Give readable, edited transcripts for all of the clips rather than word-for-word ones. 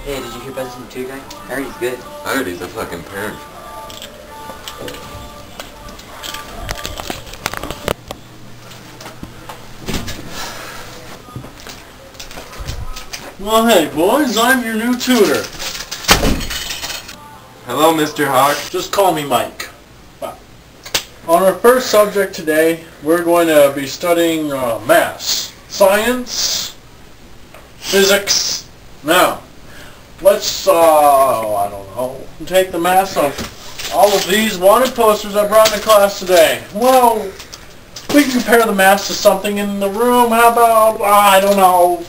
Hey, did you hear about this new guy? I heard he's good. I heard he's a fucking perv. Well, hey, boys, I'm your new tutor. Hello, Mr. Hawk. Just call me Mike. On our first subject today, we're going to be studying maths, science, physics. Now, let's, I don't know, take the maths of all of these wanted posters I brought into class today. Well, we can compare the maths to something in the room. How about, I don't know,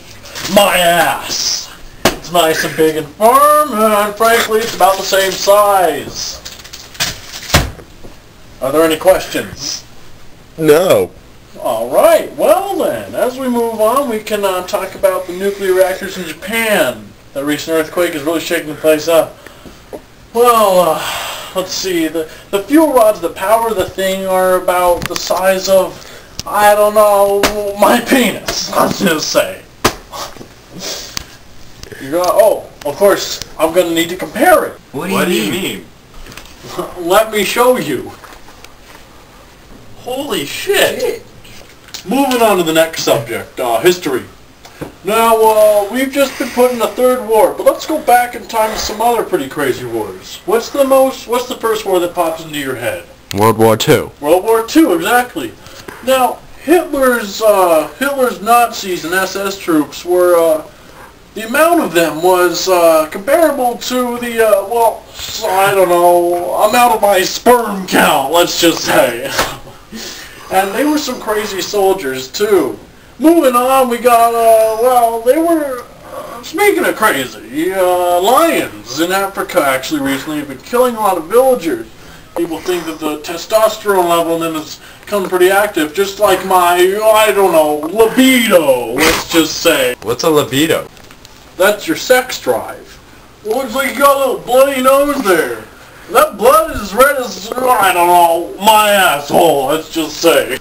my ass. It's nice and big and firm, and frankly, it's about the same size. Are there any questions? No. Alright, well then, as we move on, we can talk about the nuclear reactors in Japan. That recent earthquake is really shaking the place up. Well, let's see, the fuel rods that power the thing are about the size of, I don't know, my penis, let's just say. Oh, of course, I'm going to need to compare it. What do you mean? Let me show you. Holy shit. Moving on to the next subject, history. Now, we've just been put in a third war, but let's go back in time to some other pretty crazy wars. What's the first war that pops into your head? World War II. World War II, exactly. Now, Hitler's Nazis and SS troops were, the amount of them was comparable to the, well, I don't know, amount of my sperm count, let's just say. And they were some crazy soldiers, too. Moving on, we got, well, they were, speaking of crazy, lions in Africa actually recently have been killing a lot of villagers. People think that the testosterone level in them is becoming pretty active, just like my, I don't know, libido, let's just say. What's a libido? That's your sex drive. Well, looks like you got a little bloody nose there. That blood is as red as, I don't know, my asshole, let's just say.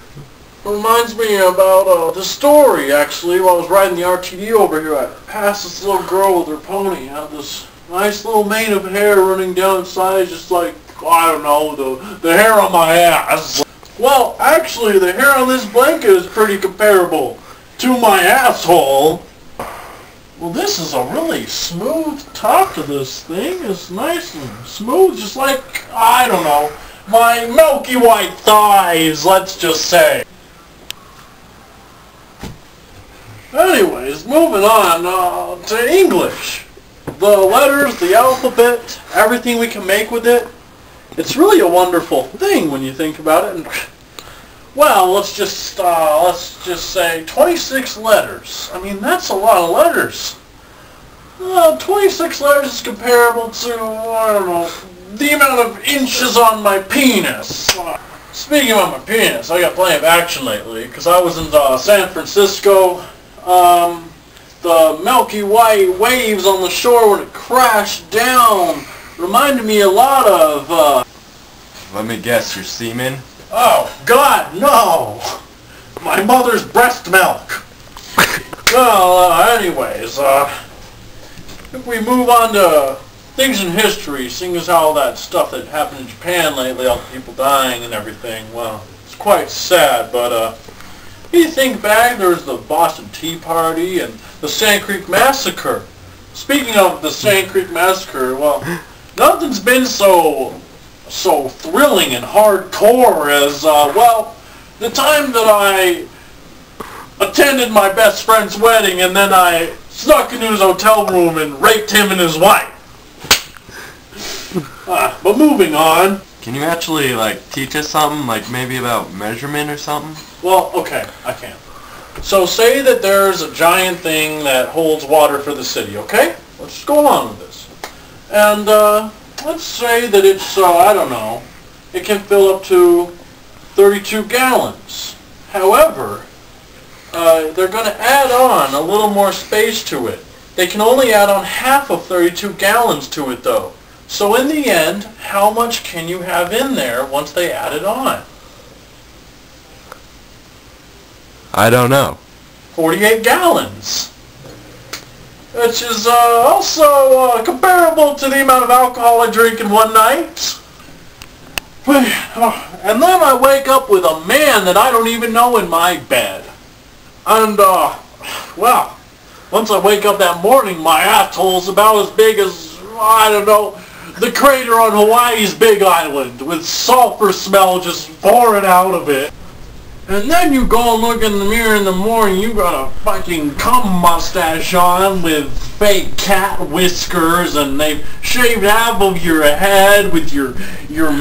It reminds me about the story, actually, while I was riding the RTD over here. I passed this little girl with her pony. Had this nice little mane of hair running down its sides, just like, I don't know, the hair on my ass. Well, actually, the hair on this blanket is pretty comparable to my asshole. Well, this is a really smooth top to this thing. It's nice and smooth, just like, I don't know, my milky white thighs, let's just say. Anyways, moving on to English. The letters, the alphabet, everything we can make with it. It's really a wonderful thing when you think about it. And, well, let's just say 26 letters. I mean, that's a lot of letters. 26 letters is comparable to, I don't know, the amount of inches on my penis. Speaking of my penis, I got plenty of action lately, because I was in San Francisco. The milky white waves on the shore when it crashed down reminded me a lot of, Let me guess, your semen? Oh, God, no! My mother's breast milk! Well, anyways, if we move on to things in history, seeing as how all that stuff that happened in Japan lately, all the people dying and everything, well, it's quite sad, but, if you think back, there's the Boston Tea Party and the Sand Creek Massacre. Speaking of the Sand Creek Massacre, well, nothing's been so thrilling and hardcore as, well, the time that I attended my best friend's wedding and then I snuck into his hotel room and raped him and his wife. But moving on. Can you actually, like, teach us something, like maybe about measurement or something? Well, okay, I can. So say that there's a giant thing that holds water for the city, okay? Let's just go along with this. And, let's say that it's, I don't know, it can fill up to 32 gallons. However, they're going to add on a little more space to it. They can only add on half of 32 gallons to it, though. So in the end, how much can you have in there once they add it on? I don't know. 48 gallons. which is also comparable to the amount of alcohol I drink in one night. And then I wake up with a man that I don't even know in my bed. And, well, once I wake up that morning, my asshole's about as big as, I don't know, the crater on Hawaii's Big Island, with sulfur smell just pouring out of it. And then you go and look in the mirror in the morning, you got a fucking cum mustache on with fake cat whiskers, and they've shaved half of your head with your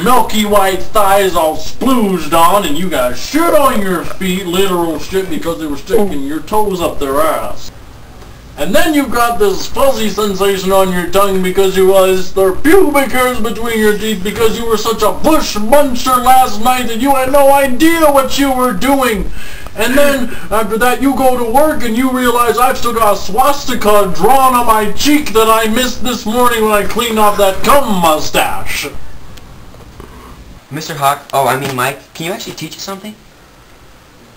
milky white thighs all splooged on, and you got shit on your feet, literal shit, because they were sticking your toes up their ass. And then you've got this fuzzy sensation on your tongue because you realized there are pubic hairs between your teeth because you were such a bush muncher last night that you had no idea what you were doing. And then after that you go to work and you realize I've still got a swastika drawn on my cheek that I missed this morning when I cleaned off that cum mustache. Mr. Mike, can you actually teach us something?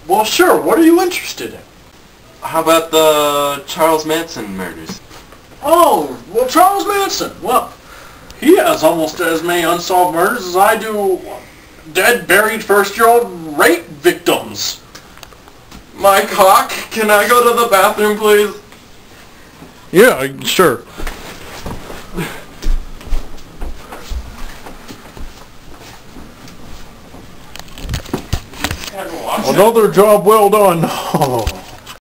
Well, sure. What are you interested in? How about the Charles Manson murders? Oh, well, Charles Manson. Well, he has almost as many unsolved murders as I do dead, buried, first-year-old rape victims. Mike Hawk, can I go to the bathroom, please? Yeah, sure. Another job well done.